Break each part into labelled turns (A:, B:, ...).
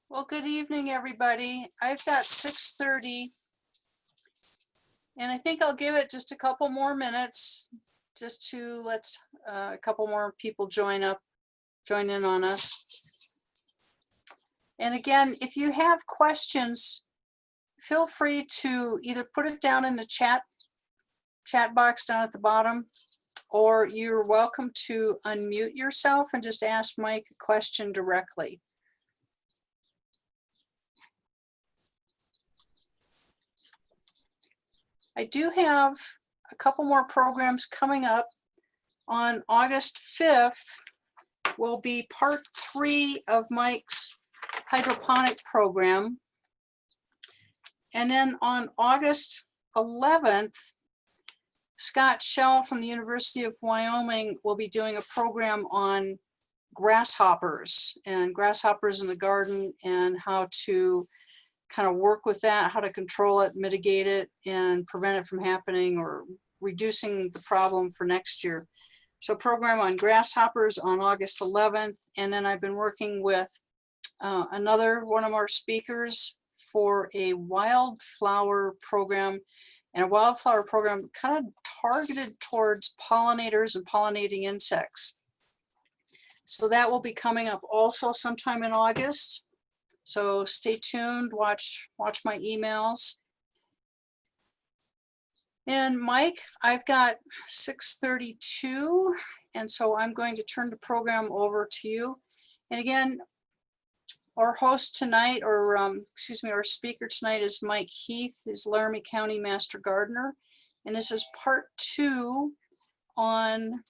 A: Well, good evening, everybody. I've got 6:30, and I think I'll give it just a couple more minutes just to let a couple more people join in on us. And again, if you have questions, feel free to either put it down in the chat box down at the bottom, or you're welcome to unmute yourself and just ask Mike a question directly. I do have a couple more programs coming up. On August 5th will be part 3 of Mike's hydroponic program. And then on August 11th, Scott Shell from the University of Wyoming will be doing a program on grasshoppers and grasshoppers in the garden and how to kind of work with that, how to control it, mitigate it, and prevent it from happening or reducing the problem for next year. So program on grasshoppers on August 11th. And then I've been working with another one of our speakers for a wildflower program, and a wildflower program kind of targeted towards pollinators and pollinating insects. So that will be coming up also sometime in August. So stay tuned, watch my emails. And Mike, I've got 6:32, and so I'm going to turn the program over to you. And again, our host tonight, or excuse me, our speaker tonight is Mike Heath, is Laramie County Master Gardener. And this is part 2 on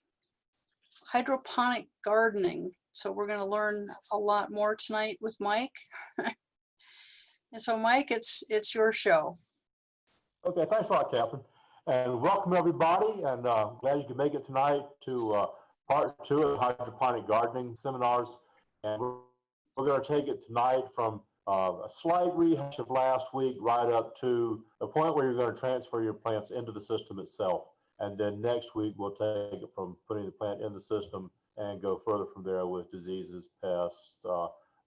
A: hydroponic gardening. So we're going to learn a lot more tonight with Mike. And so Mike, it's your show.
B: Okay, thanks a lot, Catherine. And welcome everybody, and glad you could make it tonight to part 2 of hydroponic gardening seminars. And we're going to take it tonight from a slight rehash of last week right up to the point where you're going to transfer your plants into the system itself. And then next week, we'll take it from putting the plant in the system and go further from there with diseases, pests,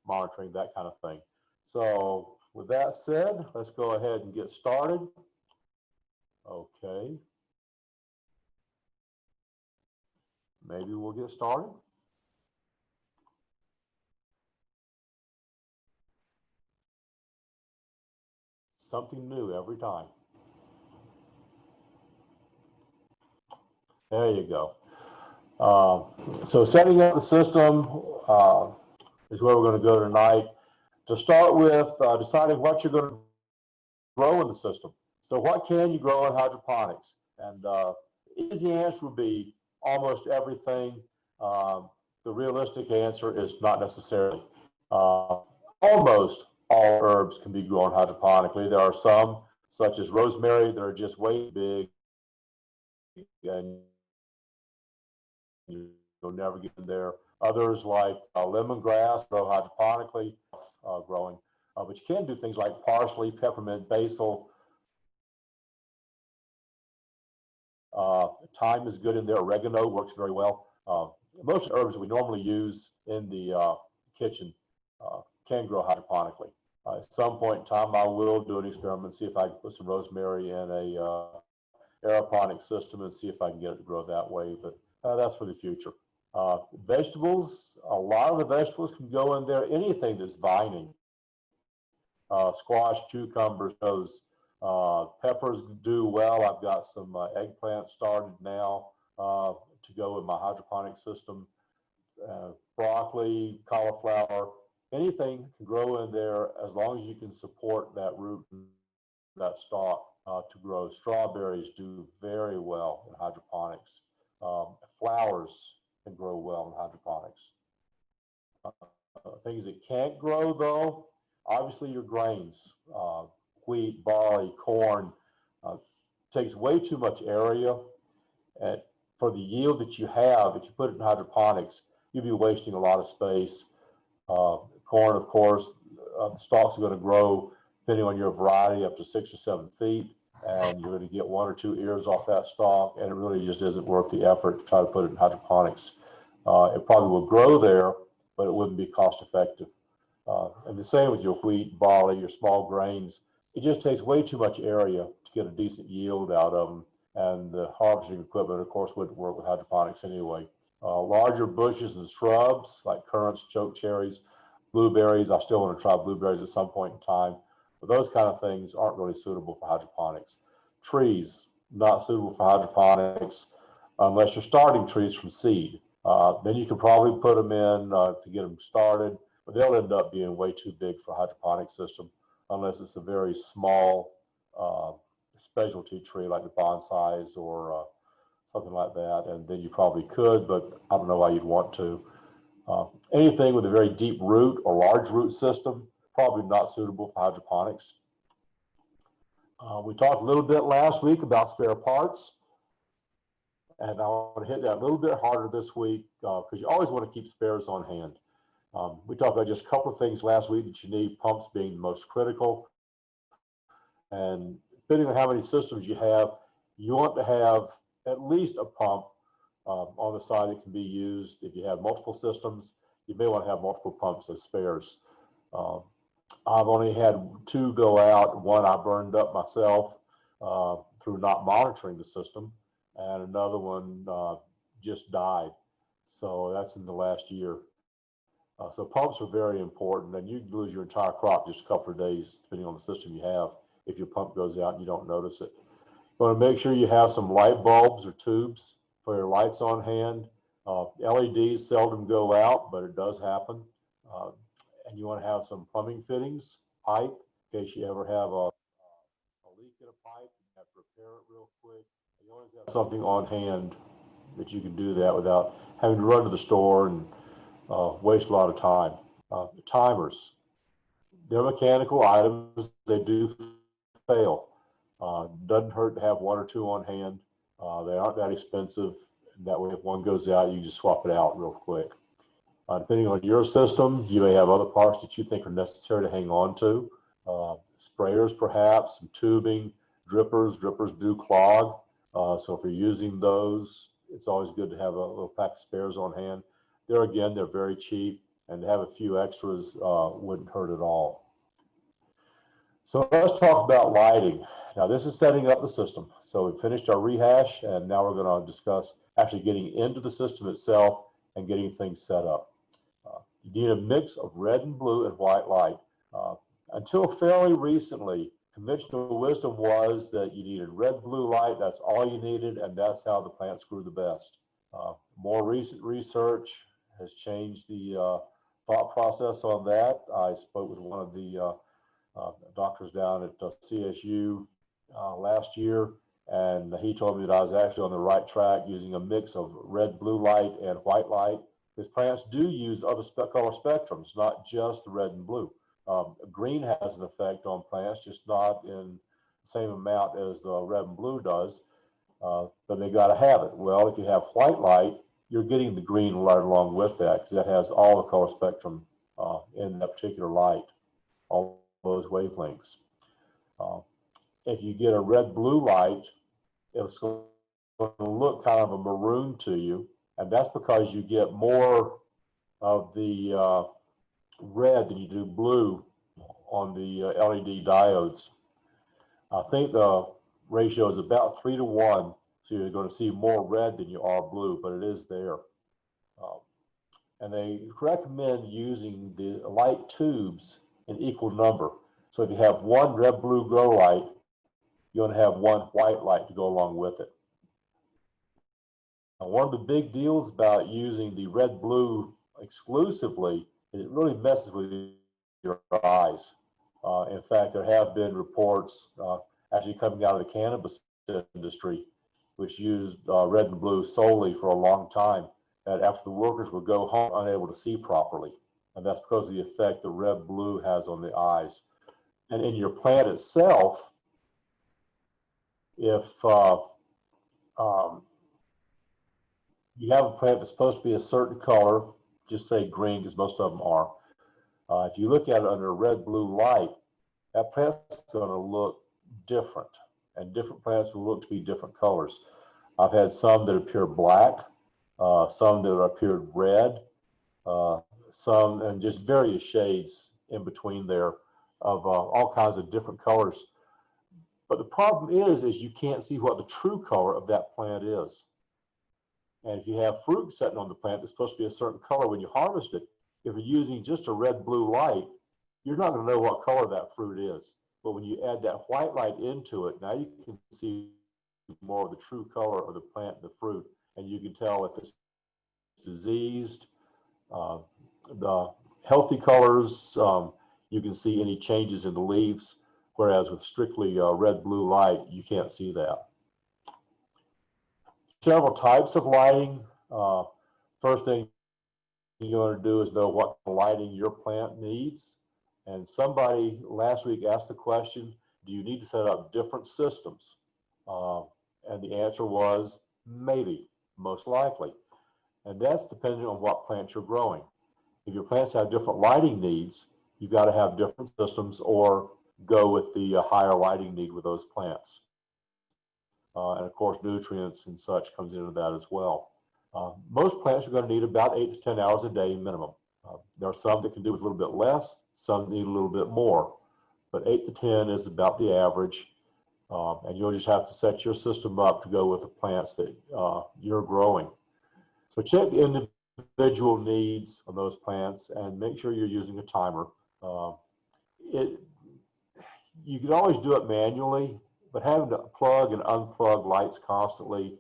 B: monitoring, that kind of thing. So with that said, let's go ahead and get started. Okay. Maybe we'll get started. Something new every time. There you go. So setting up the system is where we're going to go tonight. To start with, deciding what you're going to grow in the system. So what can you grow in hydroponics? And the easy answer would be almost everything. The realistic answer is not necessarily. Almost all herbs can be grown hydroponically. There are some, such as rosemary, that are just way big and you'll never get in there. Others like lemongrass grow hydroponically growing. But you can do things like parsley, peppermint, basil. Thyme is good in there. Oregano works very well. Most herbs that we normally use in the kitchen can grow hydroponically. At some point in time, I will do an experiment, see if I can put some rosemary in a aeroponic system and see if I can get it to grow that way, but that's for the future. Vegetables, a lot of the vegetables can go in there. Anything that's vining, squash, cucumbers, those peppers do well. I've got some eggplant started now to go in my hydroponic system. Broccoli, cauliflower, anything can grow in there as long as you can support that root, that stalk to grow. Strawberries do very well in hydroponics. Flowers can grow well in hydroponics. Things that can't grow though, obviously your grains, wheat, barley, corn, takes way too much area. And for the yield that you have, if you put it in hydroponics, you'll be wasting a lot of space. Corn, of course, the stalks are going to grow, depending on your variety, up to 6 or 7 feet, and you're going to get 1 or 2 ears off that stalk, and it really just isn't worth the effort to try to put it in hydroponics. It probably will grow there, but it wouldn't be cost effective. And the same with your wheat, barley, your small grains. It just takes way too much area to get a decent yield out of them. And the harvesting equipment, of course, wouldn't work with hydroponics anyway. Larger bushes and shrubs like currants, choke cherries, blueberries. I still want to try blueberries at some point in time, but those kind of things aren't really suitable for hydroponics. Trees, not suitable for hydroponics unless you're starting trees from seed. Then you can probably put them in to get them started, but they'll end up being way too big for a hydroponic system unless it's a very small specialty tree like the bonsais or something like that. And then you probably could, but I don't know why you'd want to. Anything with a very deep root or large root system, probably not suitable for hydroponics. We talked a little bit last week about spare parts, and I want to hit that a little bit harder this week because you always want to keep spares on hand. We talked about just a couple of things last week that you need, pumps being the most critical. And depending on how many systems you have, you want to have at least a pump on the side that can be used. If you have multiple systems, you may want to have multiple pumps as spares. I've only had 2 go out. One I burned up myself through not monitoring the system, and another one just died. So that's in the last year. So pumps are very important, and you can lose your entire crop just a couple of days, depending on the system you have, if your pump goes out and you don't notice it. You want to make sure you have some light bulbs or tubes for your lights on hand. LEDs seldom go out, but it does happen. And you want to have some plumbing fittings, pipe, in case you ever have a leak in a pipe, you have to repair it real quick. You always have something on hand that you can do that without having to run to the store and waste a lot of time. Timers, they're mechanical items. They do fail. Doesn't hurt to have 1 or 2 on hand. They aren't that expensive. That way, if one goes out, you can just swap it out real quick. Depending on your system, you may have other parts that you think are necessary to hang on to. Sprayers, perhaps, some tubing, drippers. Drippers do clog. So if you're using those, it's always good to have a little pack of spares on hand. There again, they're very cheap, and to have a few extras wouldn't hurt at all. So let's talk about lighting. Now this is setting up the system. So we finished our rehash, and now we're going to discuss actually getting into the system itself and getting things set up. You need a mix of red and blue and white light. Until fairly recently, conventional wisdom was that you needed red-blue light. That's all you needed, and that's how the plants grew the best. More recent research has changed the thought process on that. I spoke with one of the doctors down at CSU last year, and he told me that I was actually on the right track using a mix of red, blue light and white light, because plants do use other color spectrums, not just the red and blue. Green has an effect on plants, just not in the same amount as the red and blue does, but they got to have it. Well, if you have white light, you're getting the green right along with that, because that has all the color spectrum in that particular light, all those wavelengths. If you get a red-blue light, it's going to look kind of a maroon to you, and that's because you get more of the red than you do blue on the LED diodes. I think the ratio is about 3 to 1, so you're going to see more red than you are blue, but it is there. And they recommend using the light tubes in equal number. So if you have one red-blue grow light, you're going to have one white light to go along with it. Now, one of the big deals about using the red-blue exclusively is it really messes with your eyes. In fact, there have been reports actually coming out of the cannabis industry, which used red and blue solely for a long time, that after the workers would go home unable to see properly. And that's because of the effect the red-blue has on the eyes. And in your plant itself, if you have a plant that's supposed to be a certain color, just say green, because most of them are. If you look at it under red-blue light, that plant's going to look different, and different plants will look to be different colors. I've had some that appear black, some that appeared red, some and just various shades in between there of all kinds of different colors. But the problem is you can't see what the true color of that plant is. And if you have fruit sitting on the plant that's supposed to be a certain color when you harvest it, if you're using just a red-blue light, you're not going to know what color that fruit is. But when you add that white light into it, now you can see more of the true color of the plant and the fruit. And you can tell if it's diseased. The healthy colors, you can see any changes in the leaves, whereas with strictly red-blue light, you can't see that. Several types of lighting. First thing you're going to do is know what lighting your plant needs. And somebody last week asked the question, do you need to set up different systems? And the answer was maybe, most likely. And that's depending on what plants you're growing. If your plants have different lighting needs, you've got to have different systems or go with the higher lighting need with those plants. And of course, nutrients and such comes into that as well. Most plants are going to need about 8 to 10 hours a day minimum. There are some that can do with a little bit less, some need a little bit more, but 8 to 10 is about the average. And you'll just have to set your system up to go with the plants that you're growing. So check the individual needs of those plants and make sure you're using a timer. You can always do it manually, but having to plug and unplug lights constantly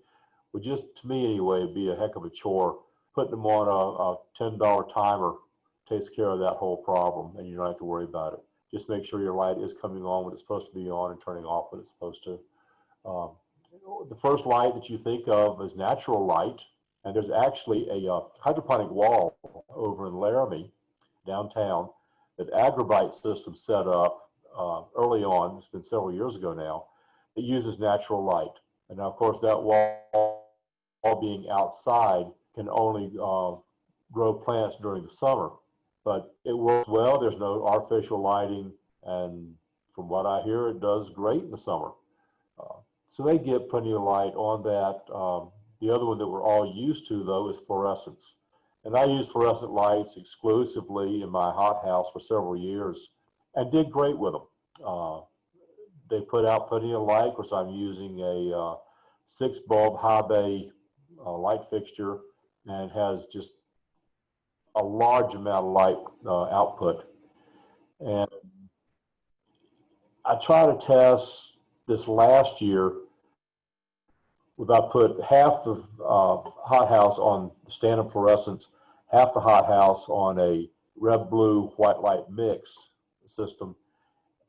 B: would just, to me anyway, be a heck of a chore. Putting them on a $10 timer takes care of that whole problem, and you don't have to worry about it. Just make sure your light is coming on when it's supposed to be on and turning off when it's supposed to. The first light that you think of is natural light, and there's actually a hydroponic wall over in Laramie, downtown, that Agrobite system set up early on. It's been several years ago now. It uses natural light. And now, of course, that wall being outside can only grow plants during the summer. But it works well. There's no artificial lighting. And from what I hear, it does great in the summer. So they get plenty of light on that. The other one that we're all used to, though, is fluorescence. And I used fluorescent lights exclusively in my hothouse for several years and did great with them. They put out plenty of light. Of course, I'm using a 6-bulb high bay light fixture, and has just a large amount of light output. And I tried to test this last year. I put half the hothouse on standard fluorescence, half the hothouse on a red-blue white light mix system,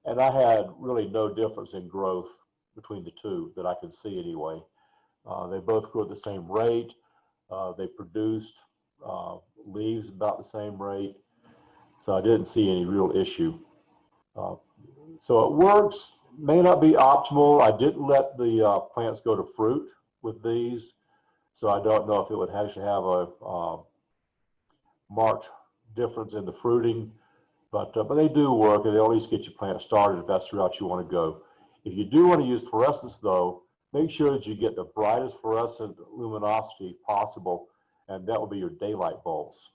B: and I had really no difference in growth between the two that I could see anyway. They both grew at the same rate. They produced leaves about the same rate, so I didn't see any real issue. So it works, may not be optimal. I didn't let the plants go to fruit with these, so I don't know if it would actually have a marked difference in the fruiting, but they do work, and they at least get your plant started if that's the route you want to go. If you do want to use fluorescence, though, make sure that you get the brightest fluorescent luminosity possible, and that will be your daylight bulbs.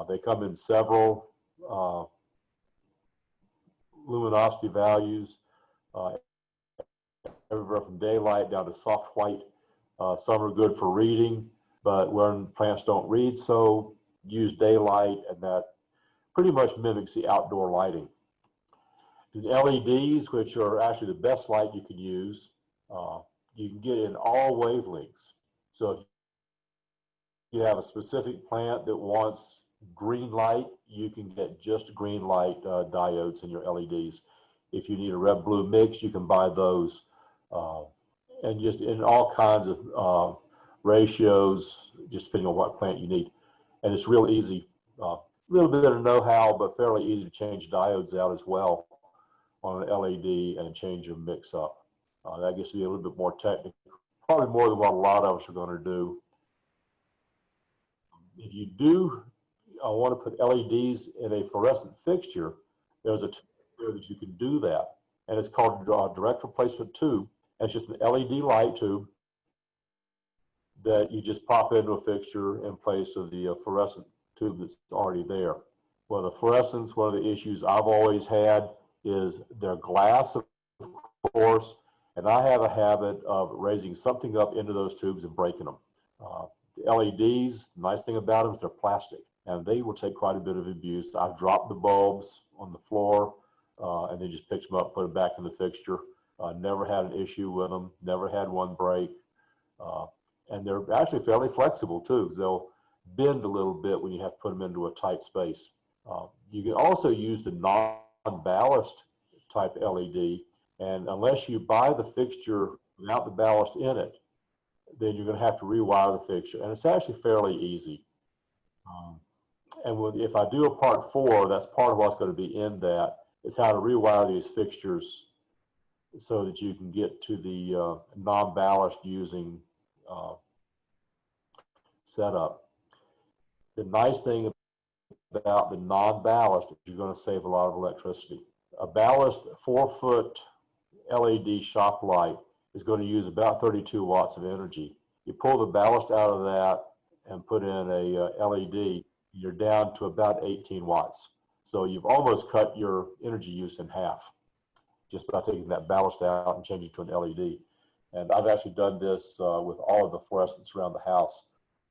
B: They come in several luminosity values, everywhere from daylight down to soft white. Some are good for reading, but when plants don't read, so use daylight, and that pretty much mimics the outdoor lighting. The LEDs, which are actually the best light you can use, you can get in all wavelengths. So if you have a specific plant that wants green light, you can get just green light diodes in your LEDs. If you need a red-blue mix, you can buy those. And just in all kinds of ratios, just depending on what plant you need. And it's real easy. A little bit of know-how, but fairly easy to change diodes out as well on an LED and change your mix up. That gets to be a little bit more technical, probably more than what a lot of us are going to do. If you do want to put LEDs in a fluorescent fixture, there's a tube that you can do that, and it's called a direct replacement tube. And it's just an LED light tube that you just pop into a fixture in place of the fluorescent tube that's already there. Well, the fluorescents, one of the issues I've always had is they're glass, of course, and I have a habit of raising something up into those tubes and breaking them. The LEDs, nice thing about them is they're plastic, and they will take quite a bit of abuse. I've dropped the bulbs on the floor, and then just picked them up, put them back in the fixture. Never had an issue with them, never had one break. And they're actually fairly flexible too. They'll bend a little bit when you have to put them into a tight space. You can also use the non-ballast type LED, and unless you buy the fixture without the ballast in it, then you're going to have to rewire the fixture, and it's actually fairly easy. If I do a part 4, that's part of what's going to be in that, is how to rewire these fixtures so that you can get to the non-ballast using setup. The nice thing about the non-ballast is you're going to save a lot of electricity. A ballast 4-foot LED shop light is going to use about 32 watts of energy. You pull the ballast out of that and put in a LED, you're down to about 18 watts. So you've almost cut your energy use in half just by taking that ballast out and changing to an LED. And I've actually done this with all of the fluorescents around the house.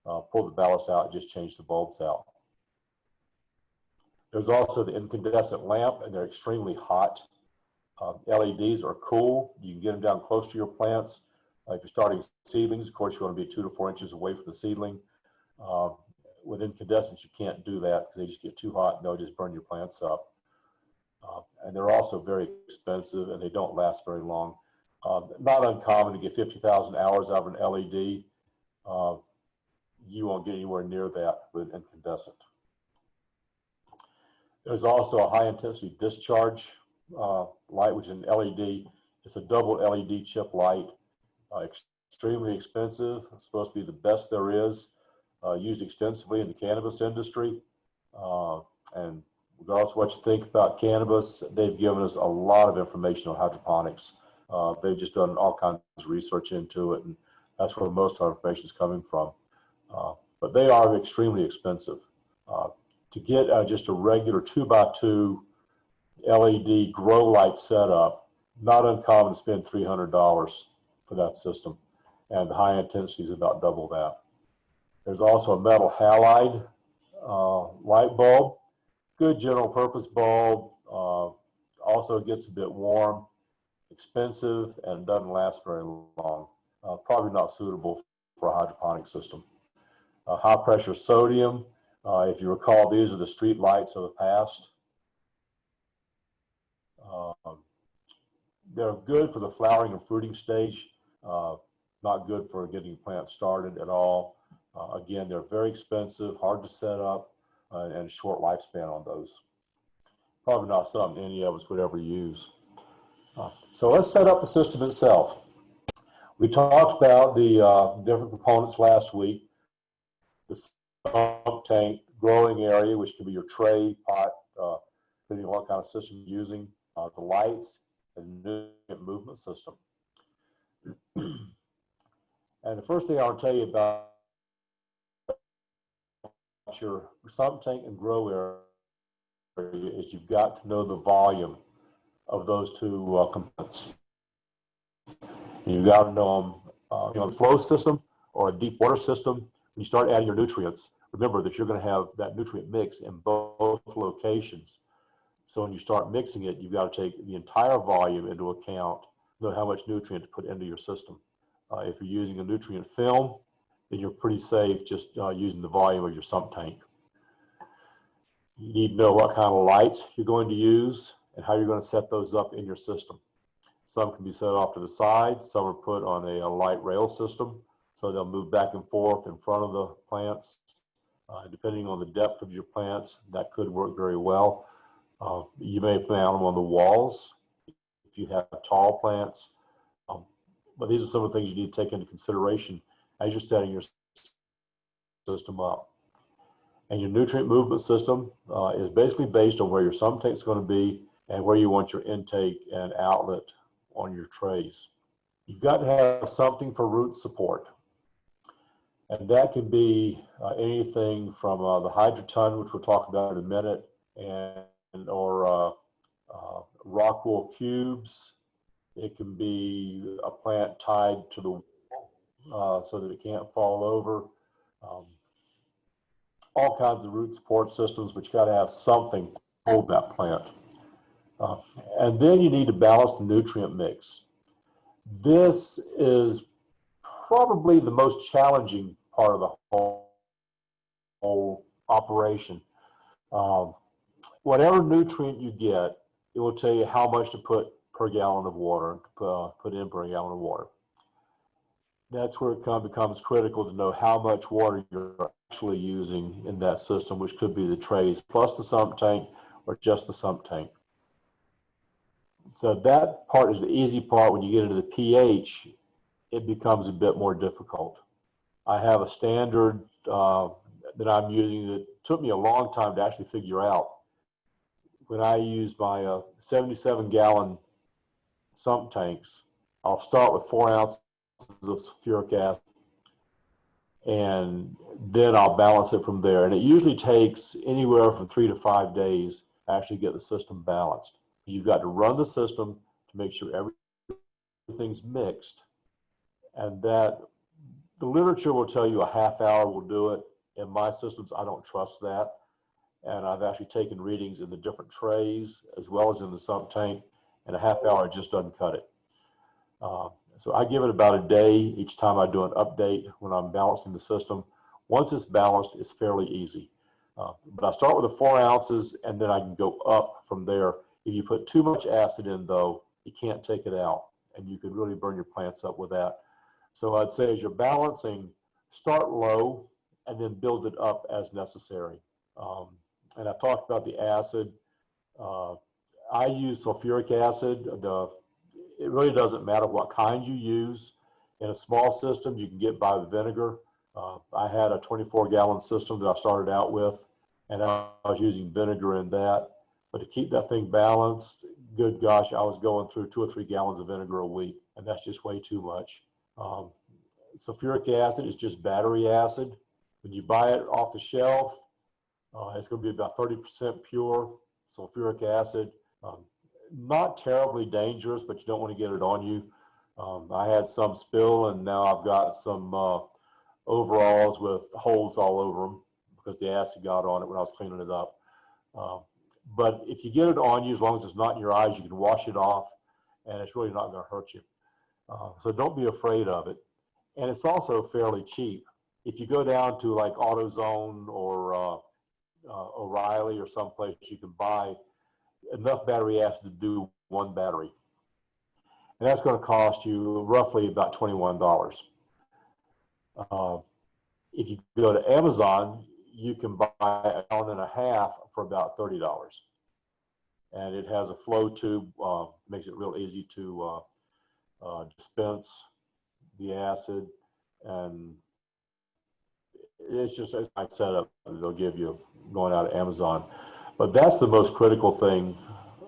B: Pull the ballast out, just change the bulbs out. There's also the incandescent lamp, and they're extremely hot. LEDs are cool. You can get them down close to your plants. If you're starting seedlings, of course, you want to be 2 to 4 inches away from the seedling. With incandescents, you can't do that because they just get too hot and they'll just burn your plants up. And they're also very expensive, and they don't last very long. Not uncommon to get 50,000 hours out of an LED. You won't get anywhere near that with incandescent. There's also a high intensity discharge light, which is an LED. It's a double LED chip light. Extremely expensive. It's supposed to be the best there is. Used extensively in the cannabis industry. And regardless of what you think about cannabis, they've given us a lot of information on hydroponics. They've just done all kinds of research into it, and that's where most of our information is coming from. But they are extremely expensive. To get just a regular 2x2 LED grow light setup, not uncommon to spend $300 for that system, and the high intensity is about double that. There's also a metal halide light bulb, good general purpose bulb, also gets a bit warm, expensive, and doesn't last very long. Probably not suitable for a hydroponic system. High pressure sodium, if you recall, these are the street lights of the past. They're good for the flowering and fruiting stage, not good for getting plants started at all. Again, they're very expensive, hard to set up, and a short lifespan on those. Probably not something any of us would ever use. So let's set up the system itself. We talked about the different components last week. The sump tank, growing area, which can be your tray, pot, depending on what kind of system you're using, the lights, and the nutrient movement system. And the first thing I want to tell you about your sump tank and grow area is you've got to know the volume of those two components. You've got to know them, a flow system or a deep water system. When you start adding your nutrients, remember that you're going to have that nutrient mix in both locations. So when you start mixing it, you've got to take the entire volume into account, know how much nutrient to put into your system. If you're using a nutrient film, then you're pretty safe just using the volume of your sump tank. You need to know what kind of lights you're going to use and how you're going to set those up in your system. Some can be set off to the side, some are put on a light rail system, so they'll move back and forth in front of the plants. Depending on the depth of your plants, that could work very well. You may plant them on the walls if you have tall plants. But these are some of the things you need to take into consideration as you're setting your system up. And your nutrient movement system is basically based on where your sump tank is going to be and where you want your intake and outlet on your trays. You've got to have something for root support. And that can be anything from the Hydroton, which we'll talk about in a minute, or rock wool cubes. It can be a plant tied to the wall so that it can't fall over. All kinds of root support systems, but you got to have something to hold that plant. And then you need to balance the nutrient mix. This is probably the most challenging part of the whole operation. Whatever nutrient you get, it will tell you how much to put per gallon of water, put in per gallon of water. That's where it becomes critical to know how much water you're actually using in that system, which could be the trays plus the sump tank or just the sump tank. So that part is the easy part. When you get into the pH, it becomes a bit more difficult. I have a standard that I'm using that took me a long time to actually figure out. When I use my 77-gallon sump tanks, I'll start with 4 ounces of sulfuric acid, and then I'll balance it from there. And it usually takes anywhere from 3 to 5 days to actually get the system balanced. You've got to run the system to make sure everything's mixed, and that the literature will tell you a half hour will do it. In my systems, I don't trust that. And I've actually taken readings in the different trays as well as in the sump tank, and a half hour just doesn't cut it. So I give it about a day each time I do an update when I'm balancing the system. Once it's balanced, it's fairly easy. But I start with the 4 ounces, and then I can go up from there. If you put too much acid in, though, you can't take it out, and you could really burn your plants up with that. So I'd say as you're balancing, start low and then build it up as necessary. And I've talked about the acid. I use sulfuric acid. It really doesn't matter what kind you use. In a small system, you can get by with vinegar. I had a 24-gallon system that I started out with, and I was using vinegar in that. But to keep that thing balanced, good gosh, I was going through 2 or 3 gallons of vinegar a week, and that's just way too much. Sulfuric acid is just battery acid. When you buy it off the shelf, it's going to be about 30% pure sulfuric acid. Not terribly dangerous, but you don't want to get it on you. I had some spill, and now I've got some overalls with holes all over them because the acid got on it when I was cleaning it up. But if you get it on you, as long as it's not in your eyes, you can wash it off, and it's really not going to hurt you. So don't be afraid of it. And it's also fairly cheap. If you go down to like AutoZone or O'Reilly or someplace, you can buy enough battery acid to do 1 battery. And that's going to cost you roughly about $21. If you go to Amazon, you can buy a gallon and a half for about $30. And it has a flow tube, makes it real easy to dispense the acid, and it's just a nice setup they'll give you going out of Amazon. But that's the most critical thing,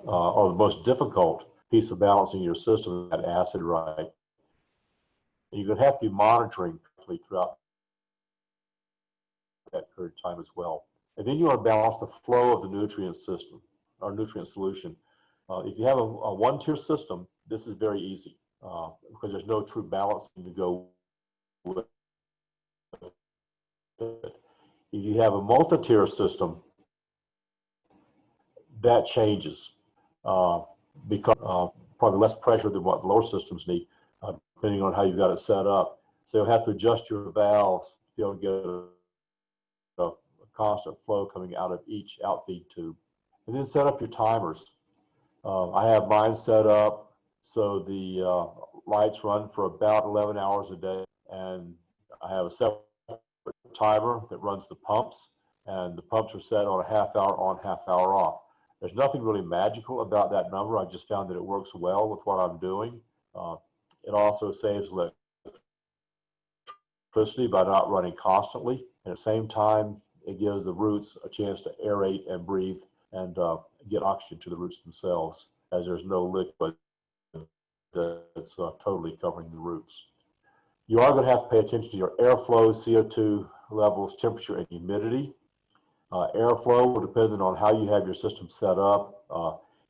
B: or the most difficult piece of balancing your system, that acid right. And you're going to have to be monitoring throughout that period of time as well. And then you want to balance the flow of the nutrient system, or nutrient solution. If you have a 1-tier system, this is very easy because there's no true balancing to go with it. If you have a multi-tier system, that changes because probably less pressure than what the lower systems need, depending on how you've got it set up. So you'll have to adjust your valves to be able to get a constant flow coming out of each outfeed tube. And then set up your timers. I have mine set up so the lights run for about 11 hours a day, and I have a separate timer that runs the pumps, and the pumps are set on a half hour on, half hour off. There's nothing really magical about that number. I just found that it works well with what I'm doing. It also saves electricity by not running constantly. And at the same time, it gives the roots a chance to aerate and breathe and get oxygen to the roots themselves, as there's no liquid that's totally covering the roots. You are going to have to pay attention to your airflow, CO2 levels, temperature, and humidity. Airflow will depend on how you have your system set up.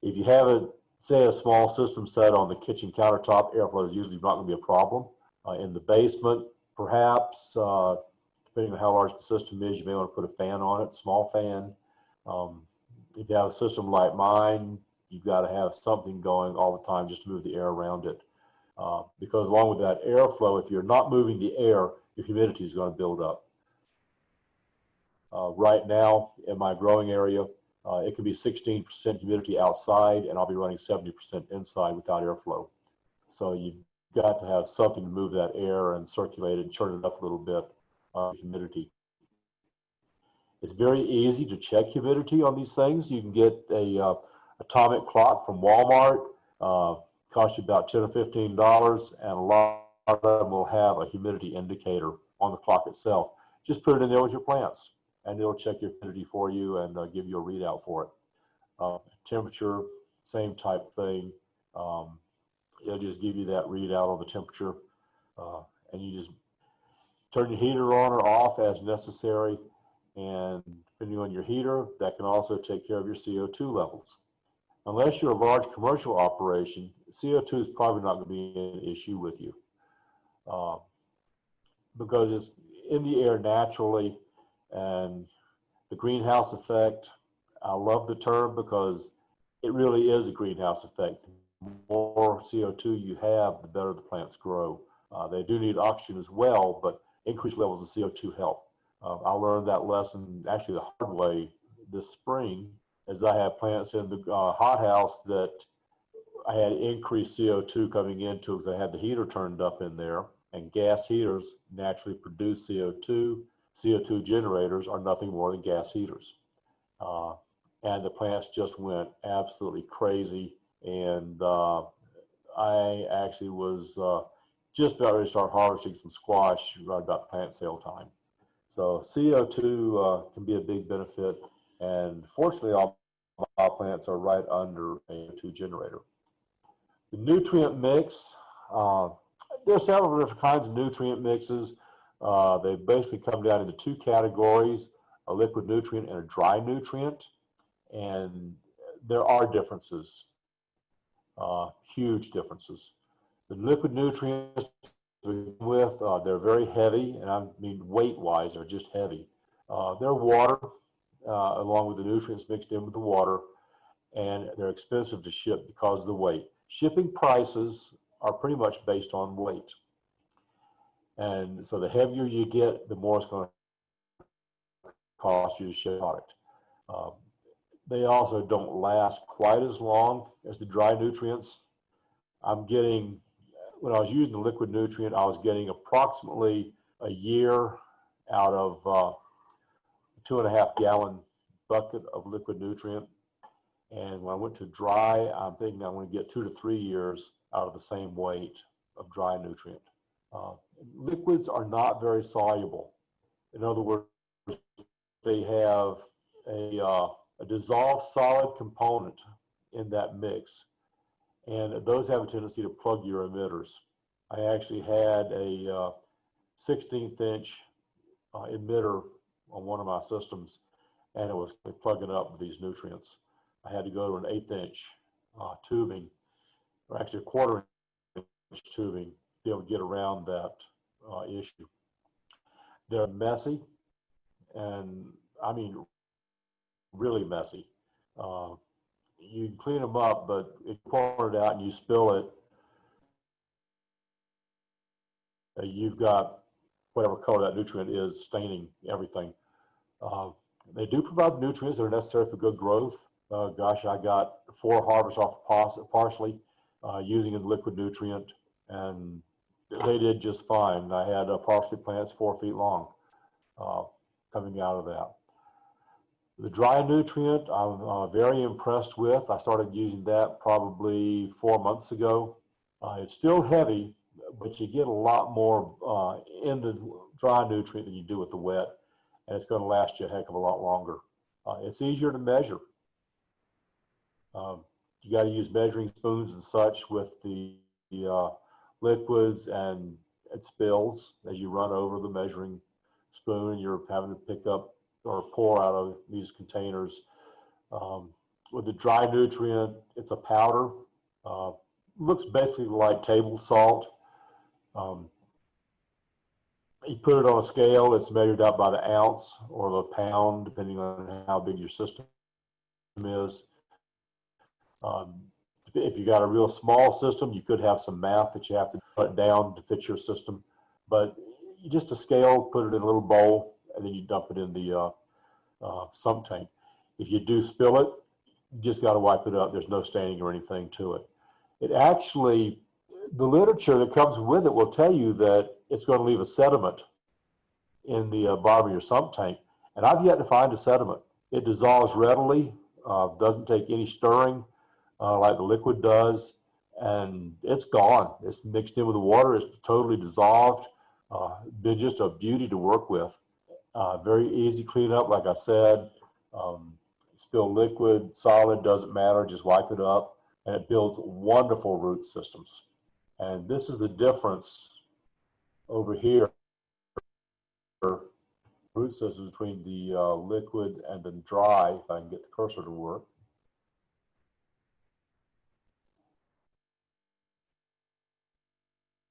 B: If you have it, say a small system set on the kitchen countertop, airflow is usually not going to be a problem. In the basement, perhaps, depending on how large the system is, you may want to put a fan on it, small fan. If you have a system like mine, you've got to have something going all the time just to move the air around it. Because along with that airflow, if you're not moving the air, your humidity is going to build up. Right now in my growing area, it can be 16% humidity outside, and I'll be running 70% inside without airflow. So you've got to have something to move that air and circulate it and churn it up a little bit, humidity. It's very easy to check humidity on these things. You can get a atomic clock from Walmart, cost you about $10 or $15, and a lot of them will have a humidity indicator on the clock itself. Just put it in there with your plants, and it'll check your humidity for you and give you a readout for it. Temperature, same type thing. It'll just give you that readout on the temperature, and you just turn your heater on or off as necessary. And depending on your heater, that can also take care of your CO2 levels. Unless you're a large commercial operation, CO2 is probably not going to be an issue with you, because it's in the air naturally. And the greenhouse effect, I love the term because it really is a greenhouse effect. The more CO2 you have, the better the plants grow. They do need oxygen as well, but increased levels of CO2 help. I learned that lesson actually the hard way this spring, as I have plants in the hothouse that I had increased CO2 coming into because I had the heater turned up in there, and gas heaters naturally produce CO2. CO2 generators are nothing more than gas heaters. And the plants just went absolutely crazy. And I actually was just about ready to start harvesting some squash right about plant sale time. So CO2 can be a big benefit. And fortunately, all my plants are right under a CO2 generator. The nutrient mix, there are several different kinds of nutrient mixes. They basically come down into two categories, a liquid nutrient and a dry nutrient. And there are differences, huge differences. The liquid nutrients with, they're very heavy, and I mean weight-wise, they're just heavy. They're water, along with the nutrients mixed in with the water, and they're expensive to ship because of the weight. Shipping prices are pretty much based on weight. And so the heavier you get, the more it's going to cost you to ship product. They also don't last quite as long as the dry nutrients. I'm getting, when I was using the liquid nutrient, I was getting approximately a year out of a 2.5 gallon bucket of liquid nutrient. And when I went to dry, I'm thinking I'm going to get 2 to 3 years out of the same weight of dry nutrient. Liquids are not very soluble. In other words, they have a dissolved solid component in that mix, and those have a tendency to plug your emitters. I actually had a 16th inch emitter on one of my systems, and it was plugging up with these nutrients. I had to go to an 1/8 inch tubing, or actually a 1/4 inch tubing, to be able to get around that issue. They're messy, and I mean really messy. You can clean them up, but if you pour it out and you spill it, you've got whatever color that nutrient is staining everything. They do provide the nutrients that are necessary for good growth. Gosh, I got 4 harvests off parsley using a liquid nutrient, and they did just fine. I had parsley plants 4 feet long coming out of that. The dry nutrient, I'm very impressed with. I started using that probably 4 months ago. It's still heavy, but you get a lot more in the dry nutrient than you do with the wet, and it's going to last you a heck of a lot longer. It's easier to measure. You got to use measuring spoons and such with the liquids, and it spills as you run over the measuring spoon. You're having to pick up or pour out of these containers. With the dry nutrient, it's a powder. Looks basically like table salt. You put it on a scale, it's measured out by the ounce or the pound, depending on how big your system is. If you got a real small system, you could have some math that you have to put down to fit your system. But just a scale, put it in a little bowl, and then you dump it in the sump tank. If you do spill it, you just got to wipe it up. There's no staining or anything to it. It actually, the literature that comes with it will tell you that it's going to leave a sediment in the bottom of your sump tank. And I've yet to find a sediment. It dissolves readily, doesn't take any stirring like the liquid does, and it's gone. It's mixed in with the water. It's totally dissolved. Been just a beauty to work with. Very easy cleanup, like I said. Spill liquid, solid, doesn't matter, just wipe it up, and it builds wonderful root systems. And this is the difference over here, root systems between the liquid and the dry, if I can get the cursor to work.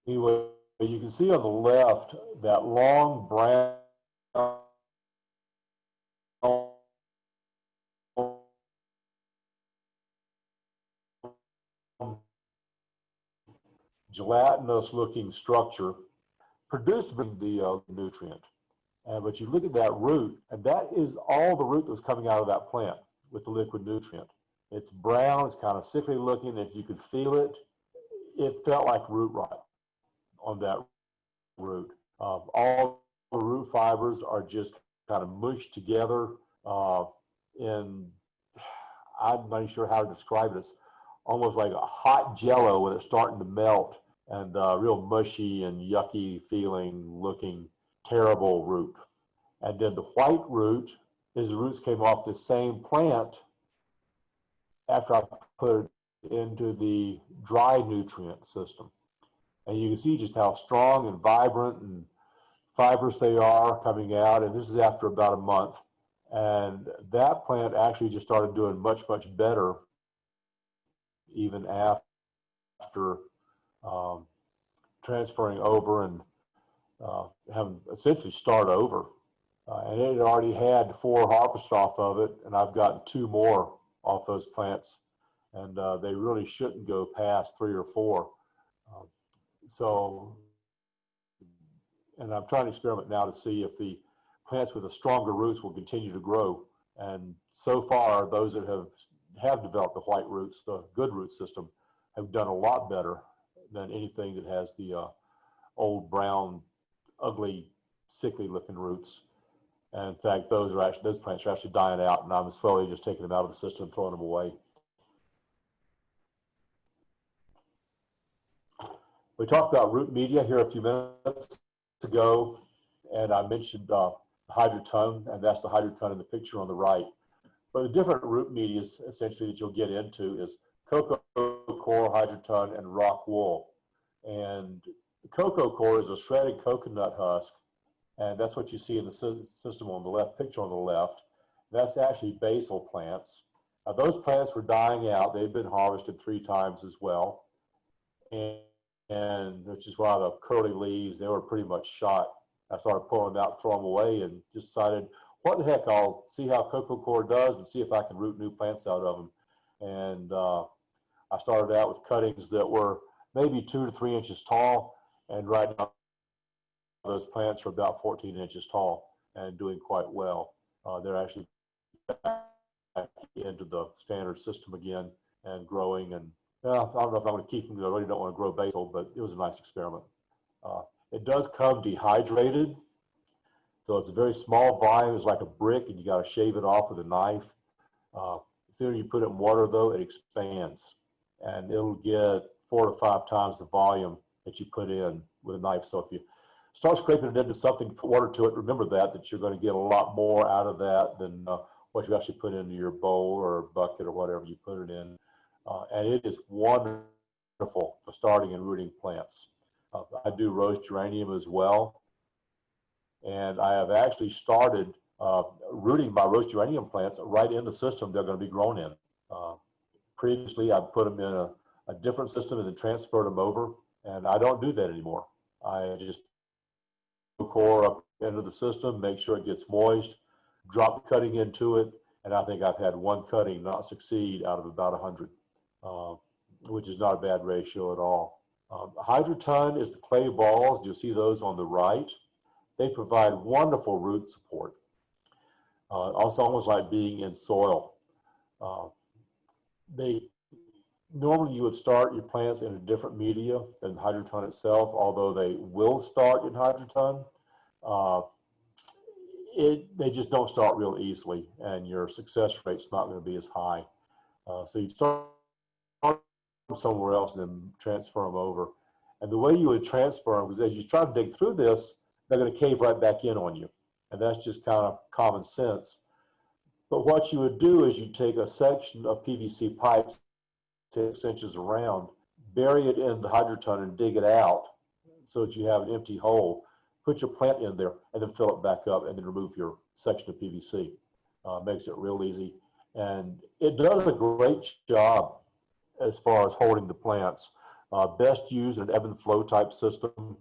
B: Anyway, you can see on the left that long brown gelatinous looking structure produced by the nutrient. But you look at that root, and that is all the root that's coming out of that plant with the liquid nutrient. It's brown, it's kind of sickly looking. If you could feel it, it felt like root rot on that root. All the root fibers are just kind of mushed together in, I'm not even sure how to describe it. It's almost like a hot jello when it's starting to melt, and real mushy and yucky feeling looking terrible root. And then the white root is the roots came off the same plant after I put it into the dry nutrient system. And you can see just how strong and vibrant and fibrous they are coming out. And this is after about a month. And that plant actually just started doing much, much better even after transferring over and having essentially start over. And it had already had 4 harvests off of it, and I've gotten 2 more off those plants. And they really shouldn't go past 3 or 4. And I'm trying to experiment now to see if the plants with the stronger roots will continue to grow. And so far, those that have developed the white roots, the good root system, have done a lot better than anything that has the old brown, ugly, sickly looking roots. And in fact, those plants are actually dying out, and I'm slowly just taking them out of the system and throwing them away. We talked about root media here a few minutes ago, and I mentioned Hydroton, and that's the Hydroton in the picture on the right. But the different root media essentially that you'll get into is cocoa coir, Hydroton, and rock wool. And the cocoa coir is a shredded coconut husk, and that's what you see in the system on the left, picture on the left. That's actually basil plants. Those plants were dying out. They've been harvested 3 times as well. And which is why the curly leaves, they were pretty much shot. I started pulling them out, throwing them away, and just decided, what the heck, I'll see how cocoa coir does and see if I can root new plants out of them. And I started out with cuttings that were maybe 2 to 3 inches tall, and right now those plants are about 14 inches tall and doing quite well. They're actually back into the standard system again and growing. And I don't know if I'm going to keep them because I really don't want to grow basil, but it was a nice experiment. It does come dehydrated, so it's a very small volume. It's like a brick, and you got to shave it off with a knife. As soon as you put it in water, though, it expands, and it'll get 4 to 5 times the volume that you put in with a knife. So if you start scraping it into something, put water to it, remember that you're going to get a lot more out of that than what you actually put into your bowl or bucket or whatever you put it in. And it is wonderful for starting and rooting plants. I do rose geranium as well. And I have actually started rooting my rose geranium plants right in the system they're going to be grown in. Previously, I put them in a different system and then transferred them over, and I don't do that anymore. I just core up into the system, make sure it gets moist, drop the cutting into it, and I think I've had one cutting not succeed out of about 100, which is not a bad ratio at all. Hydroton is the clay balls. You'll see those on the right. They provide wonderful root support. Also almost like being in soil. Normally you would start your plants in a different media than Hydroton itself, although they will start in Hydroton. They just don't start real easily, and your success rate's not going to be as high. So you start somewhere else and then transfer them over. And the way you would transfer them is as you try to dig through this, they're going to cave right back in on you. And that's just kind of common sense. But what you would do is you take a section of PVC pipes 6 inches around, bury it in the Hydroton and dig it out so that you have an empty hole. Put your plant in there and then fill it back up and then remove your section of PVC. Makes it real easy. And it does a great job as far as holding the plants. Best used in an ebb and flow type system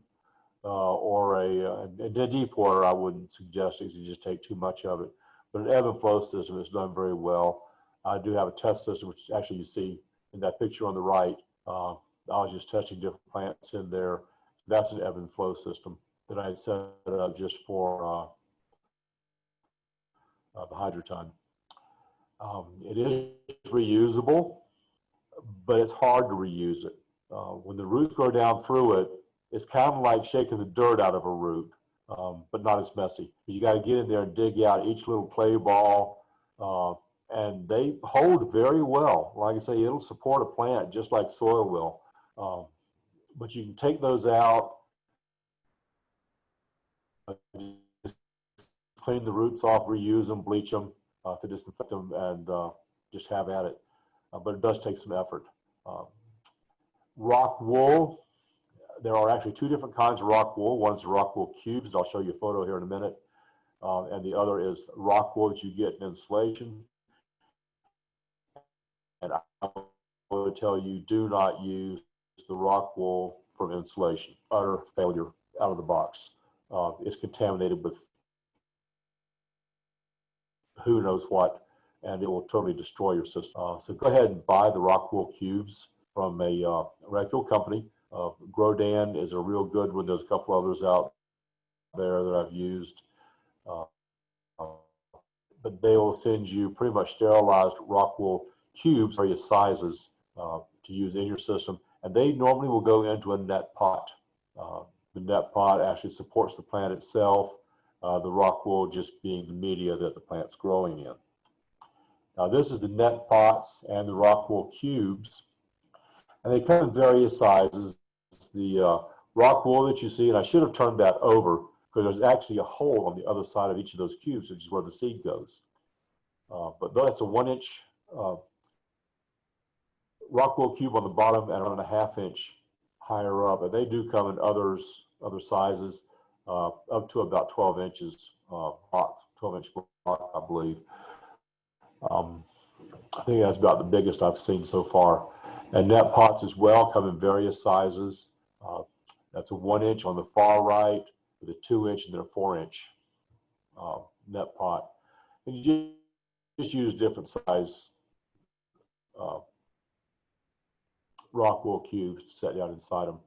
B: or a deep water I wouldn't suggest because you just take too much of it. But an ebb and flow system is done very well. I do have a test system, which actually you see in that picture on the right. I was just testing different plants in there. That's an ebb and flow system that I had set up just for the Hydroton. It is reusable, but it's hard to reuse it. When the roots go down through it, it's kind of like shaking the dirt out of a root, but not as messy. You got to get in there and dig out each little clay ball, and they hold very well. Like I say, it'll support a plant just like soil will. But you can take those out, just clean the roots off, reuse them, bleach them to disinfect them, and just have at it. But it does take some effort. Rock wool. There are actually two different kinds of rock wool. One is rock wool cubes. I'll show you a photo here in a minute. And the other is rock wool that you get in insulation. And I would tell you, do not use the rock wool from insulation. Utter failure out of the box. It's contaminated with who knows what, and it will totally destroy your system. So go ahead and buy the rock wool cubes from a reputable company. Grodan is a real good one. There's a couple others out there that I've used. But they will send you pretty much sterilized rock wool cubes, various sizes, to use in your system. And they normally will go into a net pot. The net pot actually supports the plant itself, the rock wool just being the media that the plant's growing in. Now this is the net pots and the rock wool cubes. And they come in various sizes. The rock wool that you see, and I should have turned that over because there's actually a hole on the other side of each of those cubes, which is where the seed goes. But that's a 1-inch rock wool cube on the bottom and 1.5 inch higher up. And they do come in other sizes, up to about 12 inches block, 12-inch block, I believe. I think that's about the biggest I've seen so far. And net pots as well come in various sizes. That's a 1-inch on the far right, with a 2-inch and then a 4-inch net pot. And you just use different size rock wool cubes to set down inside them.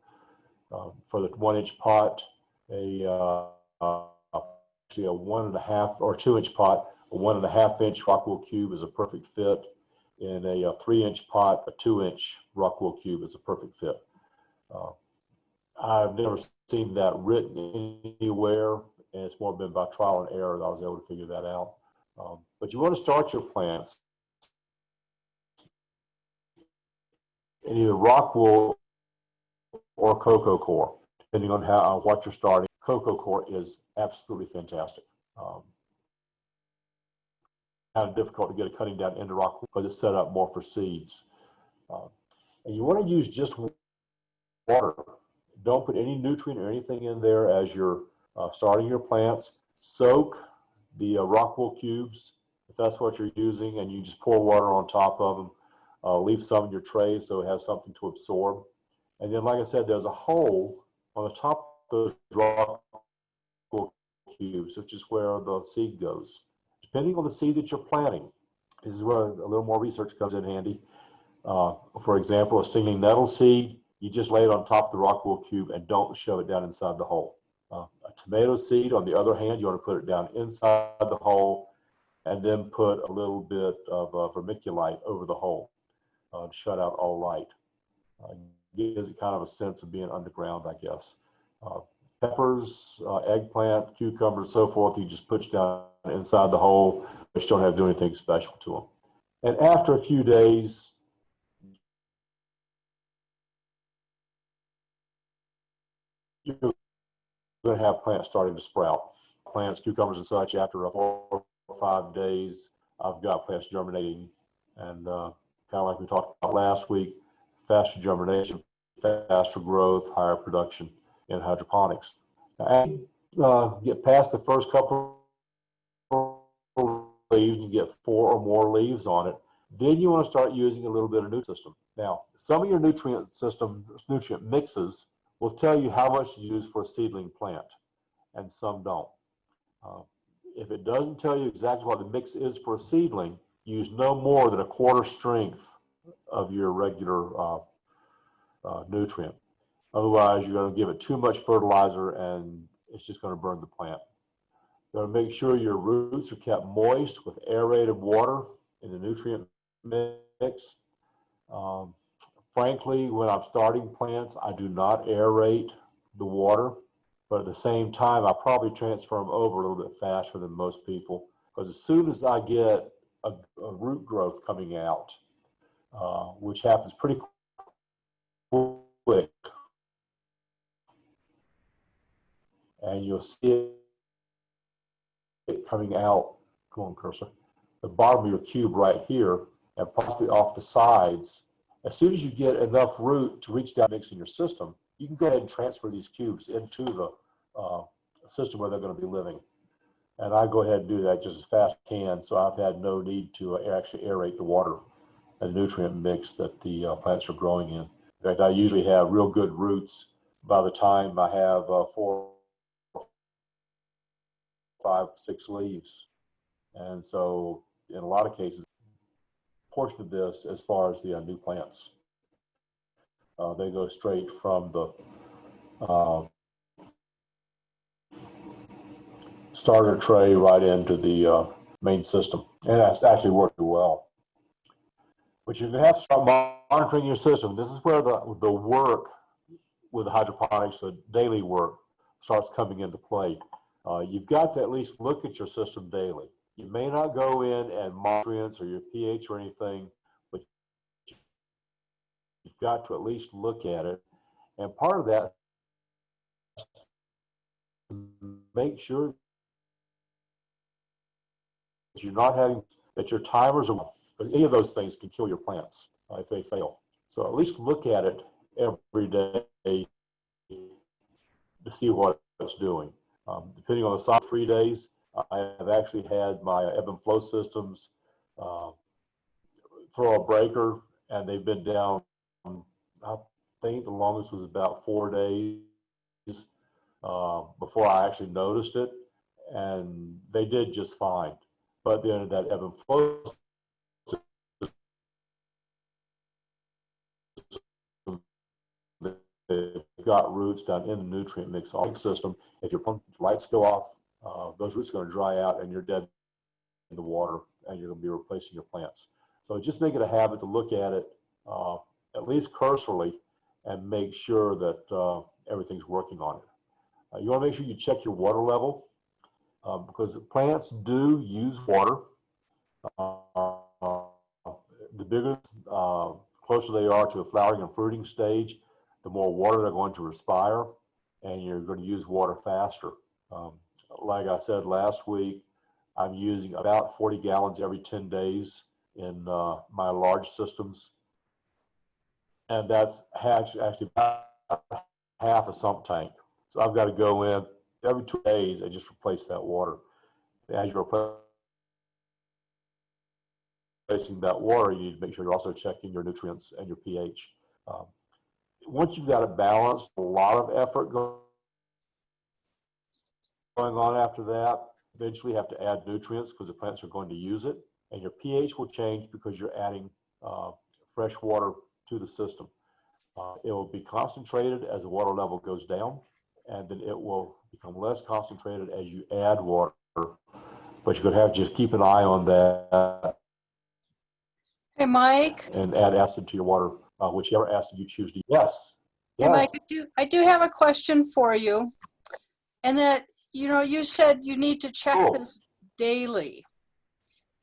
B: For the 1-inch pot, actually a 1.5 or 2-inch pot, a 1.5-inch rock wool cube is a perfect fit. In a 3-inch pot, a 2-inch rock wool cube is a perfect fit. I've never seen that written anywhere, and it's more been by trial and error that I was able to figure that out. But you want to start your plants in either rock wool or cocoa core, depending on what you're starting. Cocoa core is absolutely fantastic. Kind of difficult to get a cutting down into rock wool because it's set up more for seeds. And you want to use just water. Don't put any nutrient or anything in there as you're starting your plants. Soak the rock wool cubes, if that's what you're using, and you just pour water on top of them. Leave some in your tray so it has something to absorb. And then, like I said, there's a hole on the top of those rock wool cubes, which is where the seed goes. Depending on the seed that you're planting, this is where a little more research comes in handy. For example, a stinging nettle seed, you just lay it on top of the rock wool cube and don't shove it down inside the hole. A tomato seed, on the other hand, you want to put it down inside the hole and then put a little bit of vermiculite over the hole to shut out all light. Gives it kind of a sense of being underground, I guess. Peppers, eggplant, cucumbers, so forth, you just push down inside the hole, but you don't have to do anything special to them. And after a few days, you're going to have plants starting to sprout. Plants, cucumbers and such, after 4 or 5 days, I've got plants germinating. And kind of like we talked about last week, faster germination, faster growth, higher production in hydroponics. Now, get past the first couple of leaves, you get 4 or more leaves on it. Then you want to start using a little bit of nutrient system. Now, some of your nutrient mixes will tell you how much to use for a seedling plant, and some don't. If it doesn't tell you exactly what the mix is for a seedling, use no more than 1/4 strength of your regular nutrient. Otherwise, you're going to give it too much fertilizer and it's just going to burn the plant. You're going to make sure your roots are kept moist with aerated water in the nutrient mix. Frankly, when I'm starting plants, I do not aerate the water, but at the same time, I probably transfer them over a little bit faster than most people, because as soon as I get a root growth coming out, which happens pretty quick, and you'll see it coming out, go on cursor, the bottom of your cube right here, and possibly off the sides. As soon as you get enough root to reach that mix in your system, you can go ahead and transfer these cubes into the system where they're going to be living. And I go ahead and do that just as fast as I can, so I've had no need to actually aerate the water and nutrient mix that the plants are growing in. In fact, I usually have real good roots by the time I have 4, 5, 6 leaves. And so in a lot of cases, a portion of this, as far as the new plants, they go straight from the starter tray right into the main system. And that's actually working well. But you're going to have to start monitoring your system. This is where the work with the hydroponics, the daily work, starts coming into play. You've got to at least look at your system daily. You may not go in and monitor nutrients or your pH or anything, but you've got to at least look at it. And part of that is to make sure that you're not having, that your timers are, any of those things can kill your plants if they fail. So at least look at it every day to see what it's doing. Depending on the size, 3 days, I have actually had my ebb and flow systems throw a breaker, and they've been down, I think the longest was about 4 days before I actually noticed it, and they did just fine. But then that ebb and flow they've got roots down in the nutrient mix system. If your lights go off, those roots are going to dry out and you're dead in the water, and you're going to be replacing your plants. So just make it a habit to look at it at least cursorily and make sure that everything's working on it. You want to make sure you check your water level because plants do use water. The bigger, closer they are to the flowering and fruiting stage, the more water they're going to respire, and you're going to use water faster. Like I said last week, I'm using about 40 gallons every 10 days in my large systems, and that's actually about half a sump tank. So I've got to go in every 2 days and just replace that water. as you're replacing that water, you need to make sure you're also checking your nutrients and your pH. Once you've got it balanced, a lot of effort going on after that. Eventually you have to add nutrients because the plants are going to use it, and your pH will change because you're adding fresh water to the system. It will be concentrated as the water level goes down, and then it will become less concentrated as you add water. But you're going to have to just keep an eye on that.
A: Hey, Mike.
B: And add acid to your water, whichever acid you choose to use. Yes.
A: Hey, Mike, I do have a question for you. And that, you said you need to check this daily.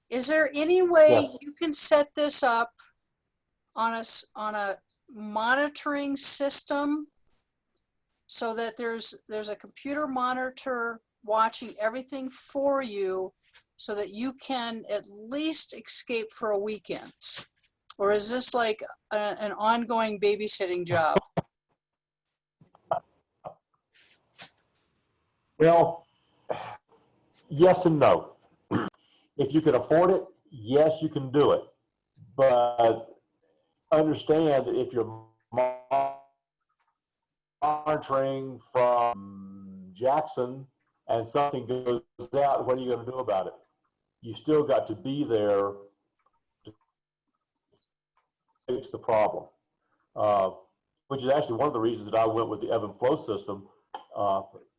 A: Is there any way you can set this up on a monitoring system so that there's a computer monitor watching everything for you so that you can at least escape for a weekend? Or is this like an ongoing babysitting job?
B: Well, yes and no. If you can afford it, yes, you can do it. But understand that if you're monitoring from Jackson and something goes out, what are you going to do about it? You still got to be there to fix the problem, which is actually one of the reasons that I went with the ebb and flow system.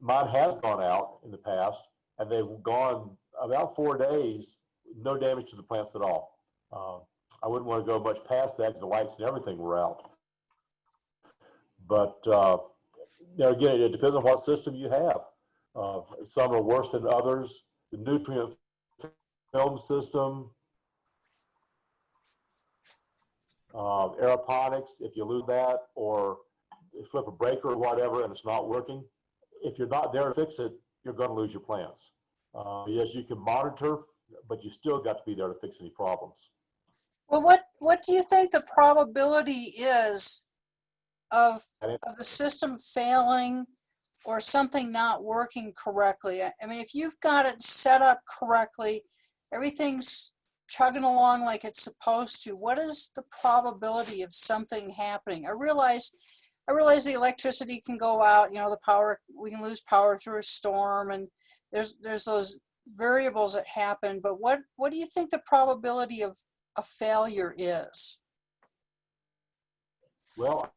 B: Mine has gone out in the past, and they've gone about 4 days, no damage to the plants at all. I wouldn't want to go much past that because the lights and everything were out. But again, it depends on what system you have. Some are worse than others. The nutrient film system, Hydroponics, if you lose that or flip a breaker or whatever and it's not working, if you're not there to fix it, you're going to lose your plants. Yes, you can monitor, but you still got to be there to fix any problems.
A: Well, what do you think the probability is of the system failing or something not working correctly? I mean, if you've got it set up correctly, everything's chugging along like it's supposed to, what is the probability of something happening? I realize the electricity can go out, the power, we can lose power through a storm, and there's those variables that happen, but what do you think the probability of a failure is?
B: Well,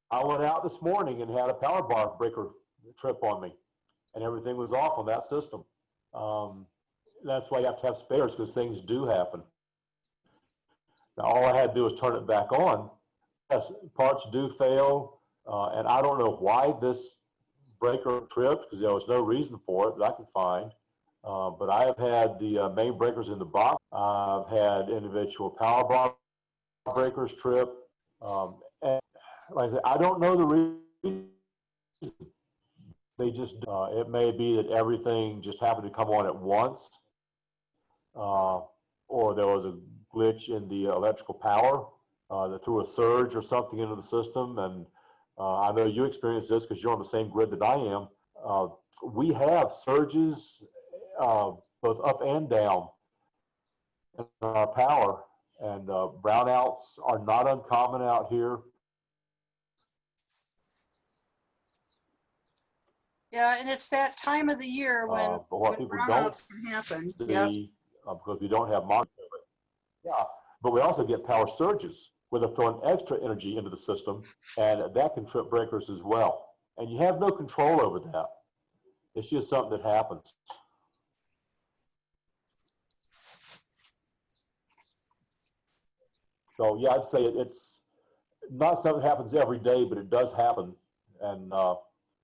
B: I went out this morning and had a power bar breaker trip on me, and everything was off on that system. That's why you have to have spares, because things do happen. Now, all I had to do was turn it back on. Yes, parts do fail, and I don't know why this breaker tripped, because there was no reason for it that I could find. But I have had the main breakers in the box. I've had individual power bar breakers trip. And like I said, I don't know the reason. They just, it may be that everything just happened to come on at once, or there was a glitch in the electrical power that threw a surge or something into the system. And I know you experienced this because you're on the same grid that I am. We have surges both up and down in our power, and brownouts are not uncommon out here.
A: Yeah, and it's that time of the year when brownouts can happen.
B: See, because we don't have monitoring. Yeah, but we also get power surges where they're throwing extra energy into the system, and that can trip breakers as well. And you have no control over that. It's just something that happens. So yeah, I'd say it's not something that happens every day, but it does happen. And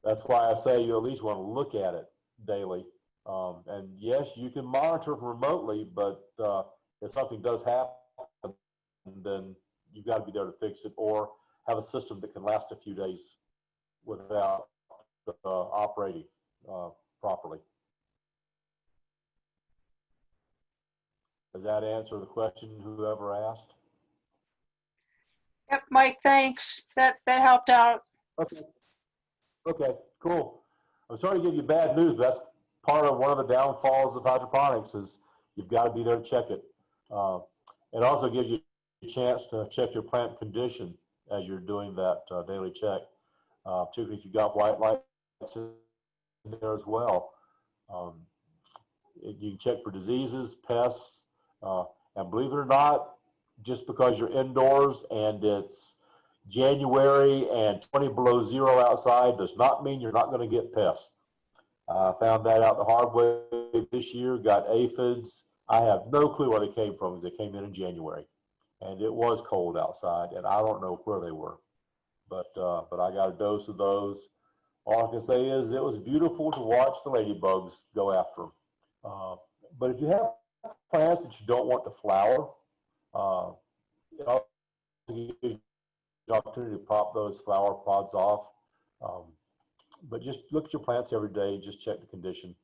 B: that's why I say you at least want to look at it daily. And yes, you can monitor remotely, but if something does happen, then you've got to be there to fix it, or have a system that can last a few days without operating properly. Does that answer the question, whoever asked?
A: Yep, Mike, thanks. That helped out.
B: Okay. Okay, cool. I'm sorry to give you bad news, but that's part of one of the downfalls of hydroponics is you've got to be there to check it. It also gives you a chance to check your plant condition as you're doing that daily check, particularly if you've got white lights in there as well. You can check for diseases, pests, and believe it or not, just because you're indoors and it's January and 20 below zero outside does not mean you're not going to get pests. I found that out the hard way this year, got aphids. I have no clue where they came from because they came in January. And it was cold outside, and I don't know where they were. But I got a dose of those. All I can say is it was beautiful to watch the ladybugs go after them. But if you have plants that you don't want to flower, it also gives you the opportunity to pop those flower pods off. But just look at your plants every day and just check the condition.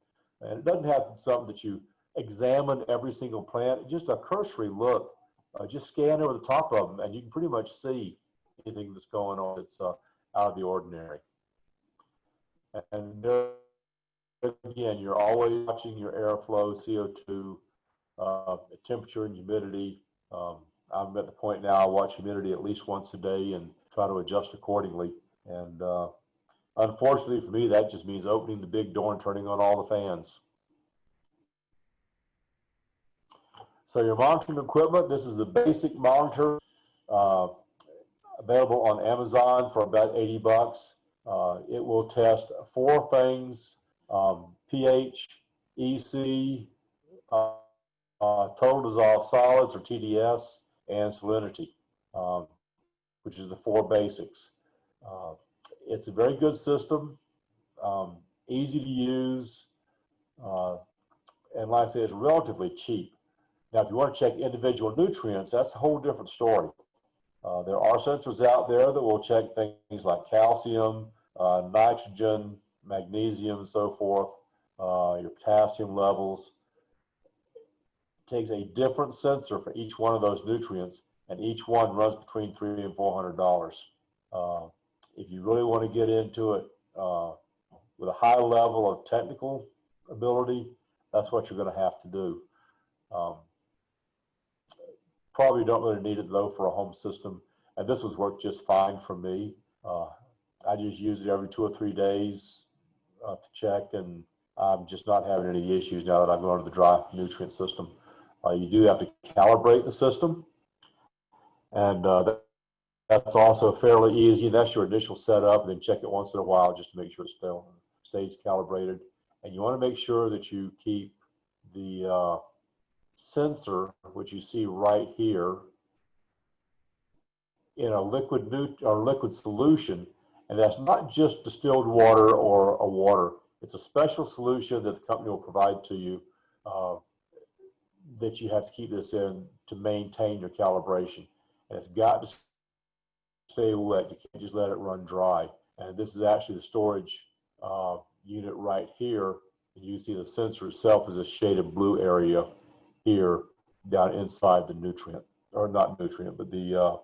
B: And it doesn't have something that you examine every single plant, just a cursory look. Just scan over the top of them and you can pretty much see anything that's going on that's out of the ordinary. And there, again, you're always watching your airflow, CO2, temperature and humidity. I'm at the point now I watch humidity at least once a day and try to adjust accordingly. And unfortunately for me, that just means opening the big door and turning on all the fans. So your monitoring equipment, this is the basic monitor available on Amazon for about 80 bucks. It will test 4 things, pH, EC, total dissolved solids or TDS, and salinity, which is the 4 basics. It's a very good system, easy to use, and like I say, it's relatively cheap. Now, if you want to check individual nutrients, that's a whole different story. There are sensors out there that will check things like calcium, nitrogen, magnesium, and so forth, your potassium levels. It takes a different sensor for each one of those nutrients, and each one runs between $300 and $400. If you really want to get into it with a high level of technical ability, that's what you're going to have to do. Probably don't really need it though for a home system, and this was worked just fine for me. I just use it every 2 or 3 days to check, and I'm just not having any issues now that I'm going to the dry nutrient system. You do have to calibrate the system, and that's also fairly easy. That's your initial setup, and then check it once in a while just to make sure it still stays calibrated. And you want to make sure that you keep the sensor, which you see right here, in a liquid solution, and that's not just distilled water or a water. It's a special solution that the company will provide to you that you have to keep this in to maintain your calibration. And it's got to stay wet. You can't just let it run dry. And this is actually the storage unit right here. And you see the sensor itself is a shaded blue area here down inside the nutrient, or not nutrient, but the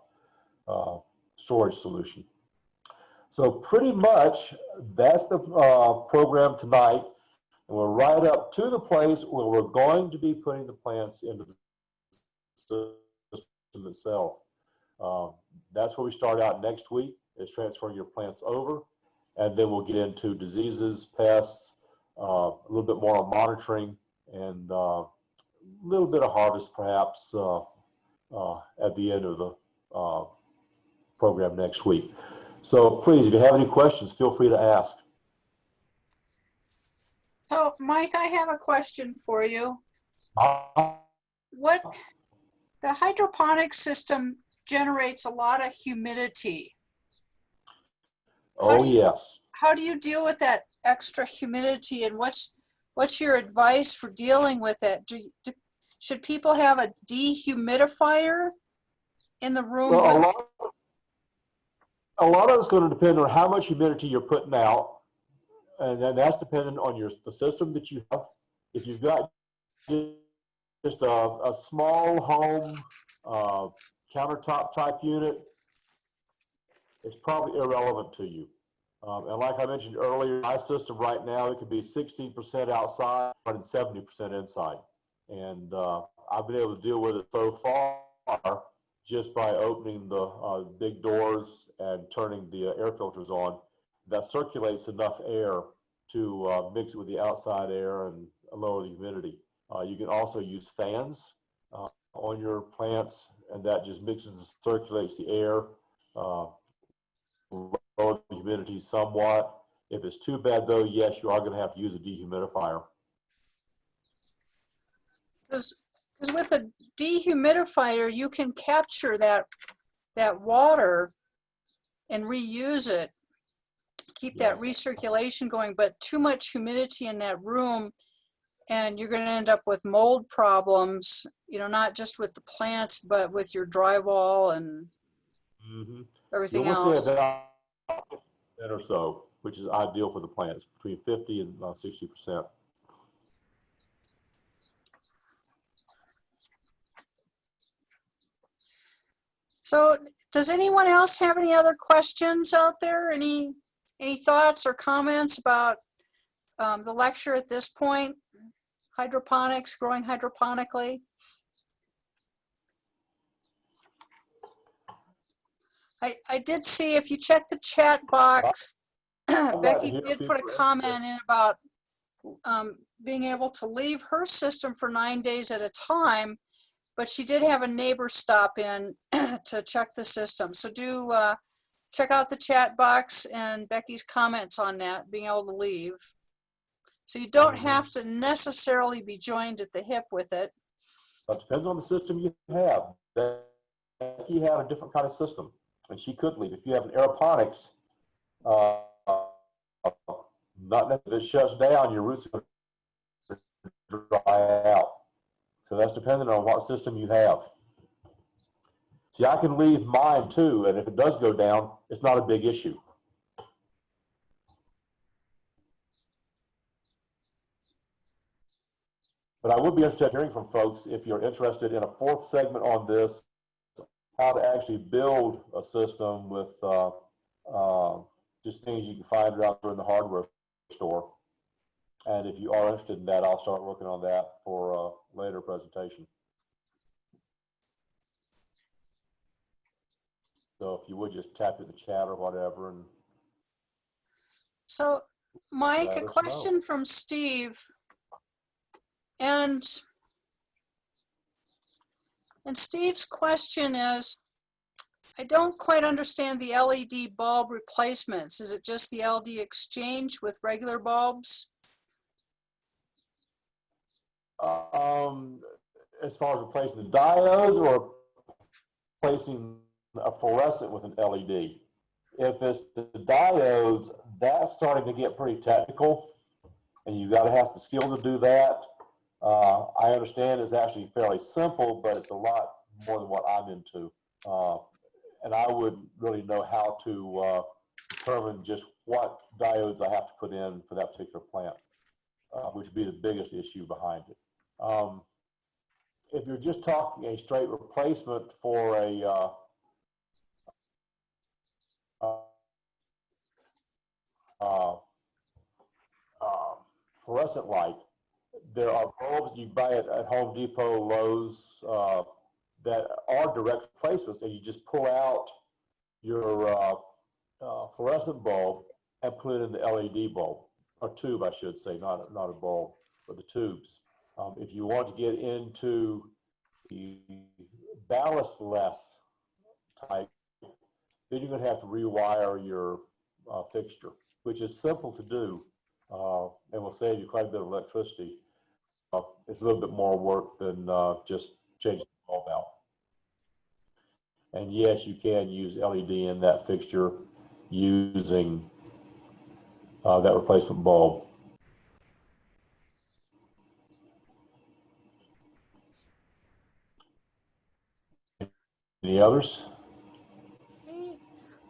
B: storage solution. So pretty much that's the program tonight. And we're right up to the place where we're going to be putting the plants into the system itself. That's where we start out next week, is transferring your plants over. And then we'll get into diseases, pests, a little bit more on monitoring, and little bit of harvest perhaps at the end of the program next week. So please, if you have any questions, feel free to ask.
A: So Mike, I have a question for you. What the hydroponic system generates a lot of humidity.
B: Oh, yes.
A: How do you deal with that extra humidity, and what's your advice for dealing with it? Should people have a dehumidifier in the room?
B: Well, a lot of it's going to depend on how much humidity you're putting out, and then that's dependent on the system that you have. If you've got just a small home countertop type unit, it's probably irrelevant to you. And like I mentioned earlier, my system right now, it could be 16% outside and 70% inside. And I've been able to deal with it so far just by opening the big doors and turning the air filters on. That circulates enough air to mix it with the outside air and lower the humidity. You can also use fans on your plants, and that just mixes and circulates the air, lower the humidity somewhat. If it's too bad though, yes, you are going to have to use a dehumidifier.
A: Because with a dehumidifier, you can capture that water and reuse it, keep that recirculation going, but too much humidity in that room and you're going to end up with mold problems, you know, not just with the plants, but with your drywall and everything else.
B: Or so, which is ideal for the plants, between 50 and 60%.
A: So does anyone else have any other questions out there? Any thoughts or comments about the lecture at this point? Hydroponics, growing hydroponically. I did see, if you check the chat box, Becky did put a comment in about being able to leave her system for 9 days at a time, but she did have a neighbor stop in to check the system. So do check out the chat box and Becky's comments on that, being able to leave. So you don't have to necessarily be joined at the hip with it.
B: It depends on the system you have. Becky had a different kind of system, and she could leave. If you have an aeroponics, not necessarily, if it shuts down, your roots are going to dry out. So that's dependent on what system you have. See, I can leave mine too, and if it does go down, it's not a big issue. But I would be interested in hearing from folks if you're interested in a fourth segment on this, how to actually build a system with just things you can find out there in the hardware store. And if you are interested in that, I'll start working on that for a later presentation. So if you would just tap in the chat or whatever. And
A: so Mike, a question from Steve. And Steve's question is, I don't quite understand the LED bulb replacements. Is it just the LED exchange with regular bulbs?
B: As far as replacing the diodes or replacing a fluorescent with an LED. If it's the diodes, that's starting to get pretty technical, and you got to have some skill to do that. I understand it's actually fairly simple, but it's a lot more than what I'm into. And I wouldn't really know how to determine just what diodes I have to put in for that particular plant, which would be the biggest issue behind it. If you're just talking a straight replacement for a fluorescent light, there are bulbs you buy at Home Depot, Lowe's, that are direct replacements, and you just pull out your fluorescent bulb and put it in the LED bulb, or tube, I should say, not a bulb, but the tubes. If you want to get into the ballastless type, then you're going to have to rewire your fixture, which is simple to do and will save you quite a bit of electricity. It's a little bit more work than just changing the bulb out. And yes, you can use LED in that fixture using that replacement bulb. Any others?
A: Okay.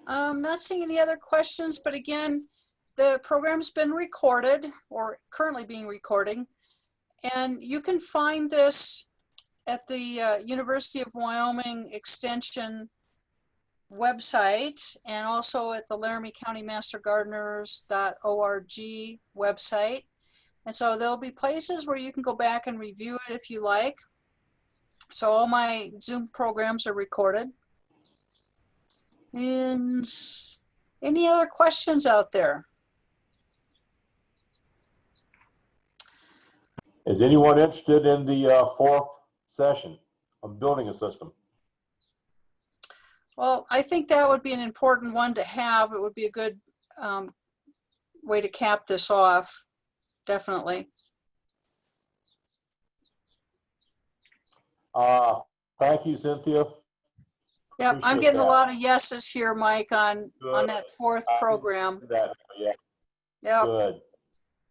A: Not seeing any other questions, but again, the program's been recorded or currently being recording, and you can find this at the University of Wyoming Extension website and also at the Laramie County Master Gardeners.org website. And so there'll be places where you can go back and review it if you like. So all my Zoom programs are recorded. And any other questions out there?
B: Is anyone interested in the fourth session of building a system?
A: Well, I think that would be an important one to have. It would be a good way to cap this off, definitely.
B: Thank you, Cynthia.
A: Yep, I'm
B: Appreciate
A: getting a
B: that.
A: lot of yeses here, Mike, on
B: Good.
A: that fourth program.
B: That, yeah,
A: Yep.
B: good.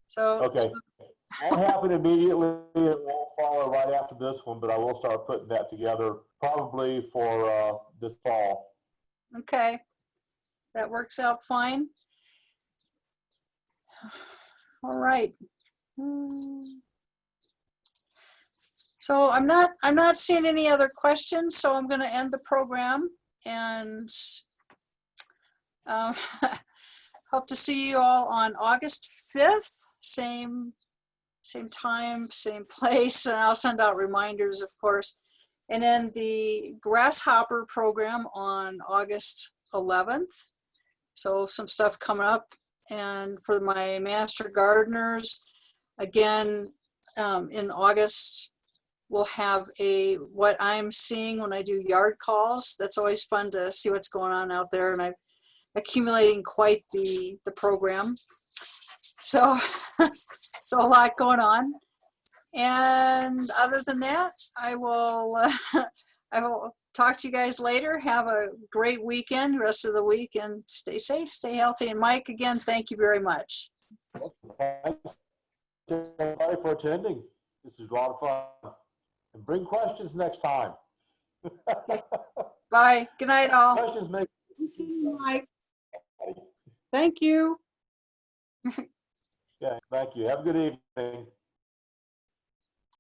A: So
B: Okay. Won't happen immediately. It won't follow right after this one, but I will start putting that together probably for this fall.
A: okay, that works out fine. All right. So I'm not seeing any other questions, so I'm going to end the program and hope to see you all on August 5th, same time, same place, and I'll send out reminders, of course. And then the Grasshopper program on August 11th. So some stuff coming up. And for my Master Gardeners, again, in August, we'll have what I'm seeing when I do yard calls. That's always fun to see what's going on out there. And I'm accumulating quite the program. So, so a lot going on. And other than that, I will talk to you guys later. Have a great weekend, rest of the week, and stay safe, stay healthy. And Mike, again, thank you very much.
B: Thanks to everybody for attending. This is a lot of fun. And bring questions next time.
A: Okay. Bye. Good night, all.
B: Questions make.
A: Mike. Thank you.
B: Yeah, thank you. Have a good evening.